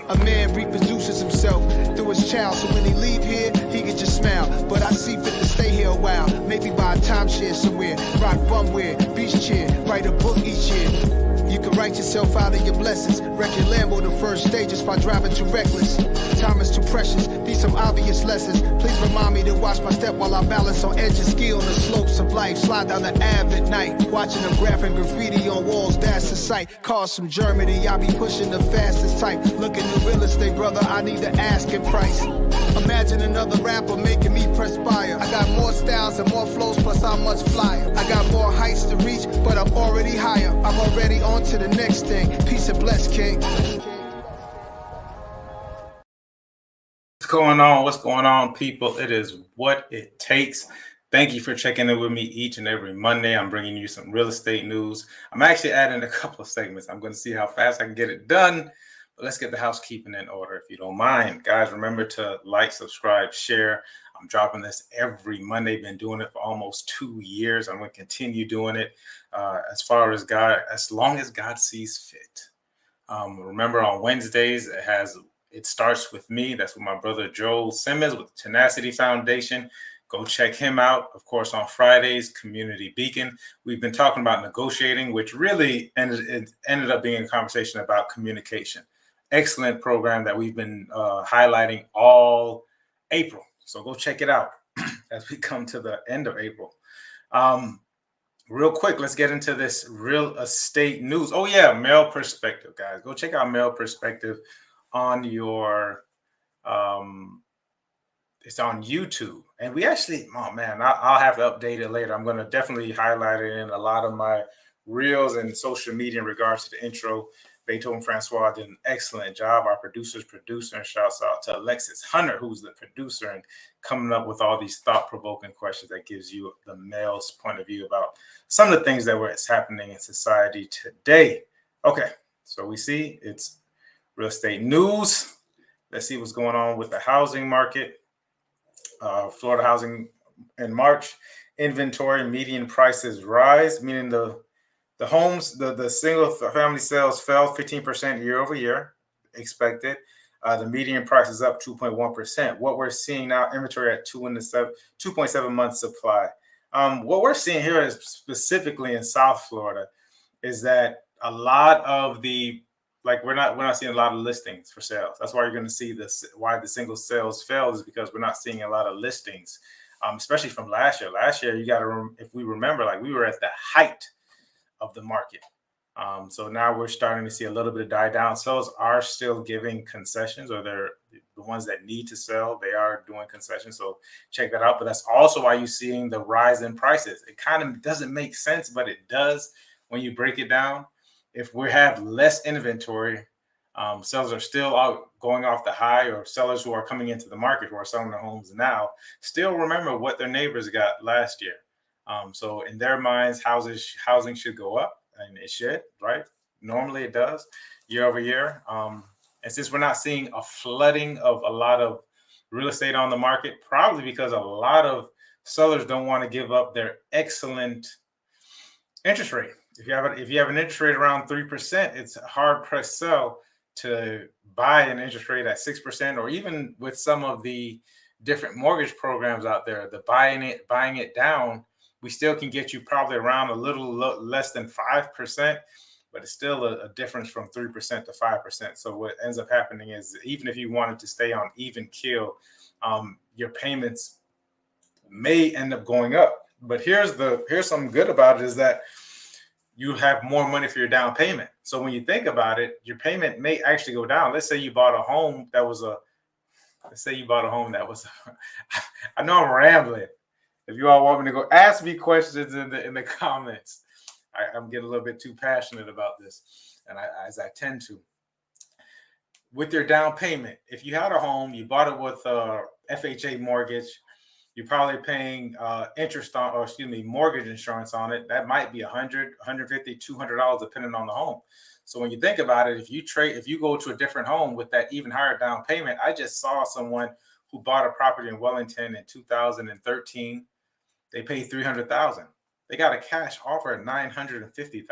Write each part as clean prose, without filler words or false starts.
A man reproduces himself through his child, so when he leave here, he can just smile. But I see fit to stay here a while, maybe buy a timeshare somewhere, rock bumware, beach chair, write a book each year. You can write yourself out of your blessings. Wreck your Lambo the first stages by driving too reckless. Time is too precious, these some obvious lessons. Please remind me to watch my step while I balance on edge and ski on the slopes of life. Slide down the Ave at night, watching them graphing graffiti on walls, that's the sight. Cars from Germany, I be pushing the fastest type. Looking at real estate, brother, I need the asking price. Imagine another rapper making me perspire. I got more styles and more flows, plus I'm much flyer. I got more heights to reach, but I'm already higher. I'm already on to the next thing. Peace and bless, King. What's going on? What's going on, people? It is What It Takes. Thank you for checking in with me each and every Monday. I'm bringing you some real estate news. I'm actually adding a couple of segments. I'm going to see how fast I can get it done. But let's get the housekeeping in order, if you don't mind. Guys, remember to like, subscribe, share. I'm dropping this every Monday. Been doing it for almost 2 years. I'm going to continue doing it as long as God sees fit. Remember, on Wednesdays, it starts with me. That's with my brother Joel Simmons with the Tenacity Foundation. Go check him out. Of course, on Fridays, Community Beacon. We've been talking about negotiating, which really ended up being a conversation about communication. Excellent program that we've been highlighting all April. So go check it out as we come to the end of April. Real quick, let's get into this real estate news. Oh yeah, Male Perspective, guys. Go check out Male Perspective on your it's on YouTube. And we actually, oh man, I'll have to update it later. I'm going to definitely highlight it in a lot of my reels and social media in regards to the intro. Beethoven Francois did an excellent job. Our producer, and shouts out to Alexis Hunter, who's the producer, and coming up with all these thought-provoking questions that gives you the male's point of view about some of the things that it's happening in society today. Okay, so we see it's real estate news. Let's see what's going on with the housing market. Florida housing in March, inventory median prices rise, meaning the homes, the single family sales fell 15% year over year, expected. The median price is up 2.1%. What we're seeing now, inventory at 2.7 months supply. What we're seeing here is specifically in South Florida is that a lot of we're not seeing a lot of listings for sales. That's why you're going to see why the single sales fell is because we're not seeing a lot of listings, especially from last year. Last year, you got to if we remember, we were at the height of the market. So now we're starting to see a little bit of die down. Sellers are still giving concessions, or they're the ones that need to sell. They are doing concessions. So check that out. But that's also why you're seeing the rise in prices. It kind of doesn't make sense, but it does when you break it down. If we have less inventory, sellers are still out going off the high, or sellers who are coming into the market who are selling their homes now still remember what their neighbors got last year. So in their minds, housing should go up, and it should, right? Normally it does year over year. And since we're not seeing a flooding of a lot of real estate on the market, probably because a lot of sellers don't want to give up their excellent interest rate. If you have an interest rate around 3%, it's a hard pressed sell to buy an interest rate at 6%, or even with some of the different mortgage programs out there, the buying it down, we still can get you probably around a little less than 5%, but it's still a difference from 3% to 5%. So what ends up happening is, even if you wanted to stay on even keel, your payments may end up going up. But here's something good about it, is that you have more money for your down payment. So when you think about it, your payment may actually go down. Let's say you bought a home that was I know I'm rambling. If you all want me to go, ask me questions in the comments. I'm getting a little bit too passionate about this, and as I tend to. With your down payment, if you had a home, you bought it with a FHA mortgage, you're probably paying mortgage insurance on it. That might be $100, $150, $200, depending on the home. So when you think about it, if you go to a different home with that even higher down payment, I just saw someone who bought a property in Wellington in 2013. They paid $300,000. They got a cash offer at $950,000.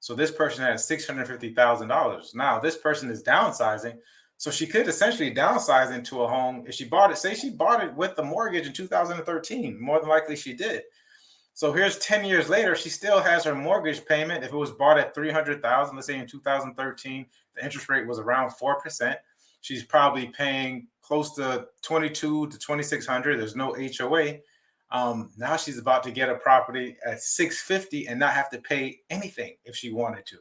So this person had $650,000. Now this person is downsizing. So she could essentially downsize into a home if she bought it. Say she bought it with the mortgage in 2013. More than likely she did. So here's 10 years later, she still has her mortgage payment. If it was bought at 300,000, let's say in 2013, the interest rate was around 4%. She's probably paying close to 22 to 2,600. There's no HOA. Now she's about to get a property at 650 and not have to pay anything if she wanted to.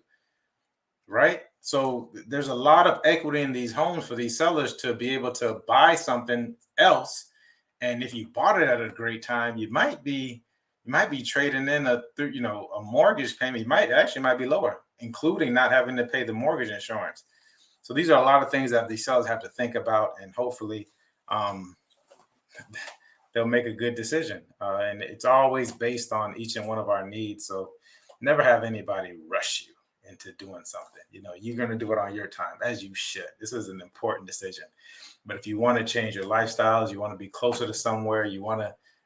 Right? So there's a lot of equity in these homes for these sellers to be able to buy something else. And if you bought it at a great time, you might be trading in a mortgage payment. You might be lower, including not having to pay the mortgage insurance. So these are a lot of things that these sellers have to think about, and hopefully they'll make a good decision. And it's always based on each and one of our needs. So never have anybody rush you into doing something. You're going to do it on your time, as you should. This is an important decision. But if you want to change your lifestyles, you want to be closer to somewhere, it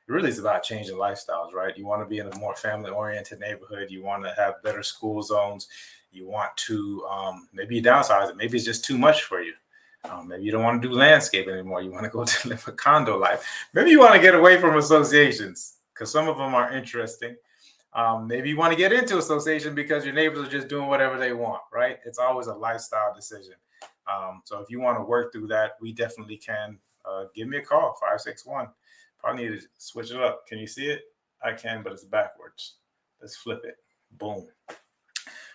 really is about changing lifestyles, right? You want to be in a more family-oriented neighborhood. You want to have better school zones. You want to maybe you downsize it. Maybe it's just too much for you. Maybe you don't want to do landscape anymore. You want to go to live a condo life. Maybe you want to get away from associations because some of them are interesting. Maybe you want to get into association because your neighbors are just doing whatever they want, right? It's always a lifestyle decision. So if you want to work through that, we definitely can. Give me a call, 561. Probably need to switch it up. Can you see it? I can, but it's backwards. Let's flip it. Boom.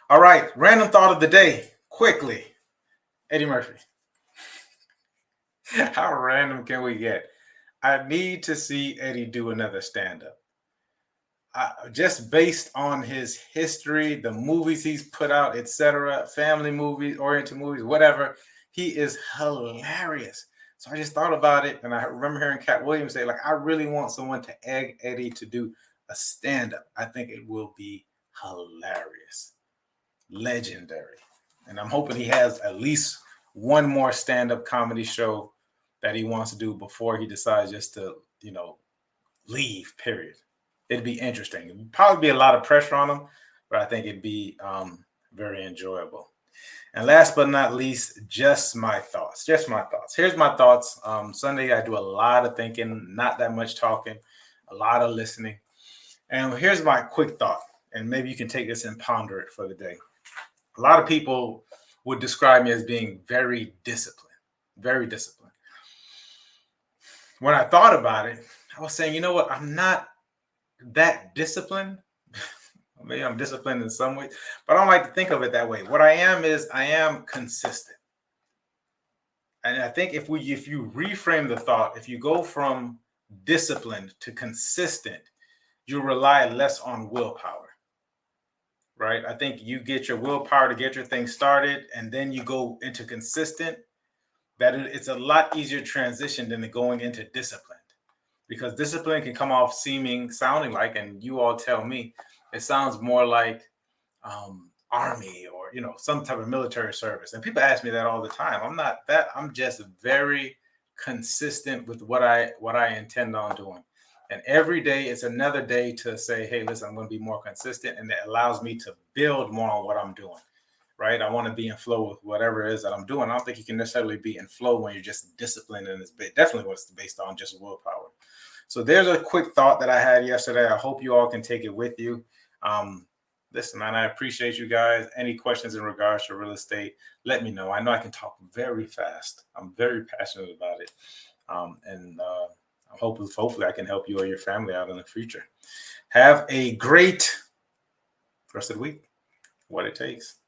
All right. Random thought of the day. Quickly. Eddie Murphy. How random can we get? I need to see Eddie do another stand-up. Just based on his history, the movies he's put out, etc., family movies, oriented movies, whatever, he is hilarious. So I just thought about it, and I remember hearing Cat Williams say, I really want someone to egg Eddie to do a stand-up. I think it will be hilarious, legendary. And I'm hoping he has at least one more stand-up comedy show that he wants to do before he decides just to, leave, period. It'd be interesting. It'd probably be a lot of pressure on him, but I think it'd be very enjoyable. And last but not least, just my thoughts. Here's my thoughts. Sunday, I do a lot of thinking, not that much talking, a lot of listening. And here's my quick thought, and maybe you can take this and ponder it for the day. A lot of people would describe me as being very disciplined, very disciplined. When I thought about it, I was saying, you know what? I'm not that disciplined. Maybe I'm disciplined in some ways, but I don't like to think of it that way. What I am consistent. And I think if you reframe the thought, if you go from disciplined to consistent, you rely less on willpower, right? I think you get your willpower to get your thing started, and then you go into consistent. It's a lot easier transition than going into disciplined, because discipline can come off sounding like, and you all tell me, it sounds more like army or some type of military service. And people ask me that all the time. I'm not that. I'm just very consistent with what I intend on doing. And every day it's another day to say, hey, listen, I'm going to be more consistent, and it allows me to build more on what I'm doing. Right? I want to be in flow with whatever it is that I'm doing. I don't think you can necessarily be in flow when you're just disciplined, and it's definitely what's based on just willpower. So there's a quick thought that I had yesterday. I hope you all can take it with you. Listen, man, I appreciate you guys. Any questions in regards to real estate, let me know. I know I can talk very fast. I'm very passionate about it. And hopefully I can help you or your family out in the future. Have a great rest of the week. What it takes.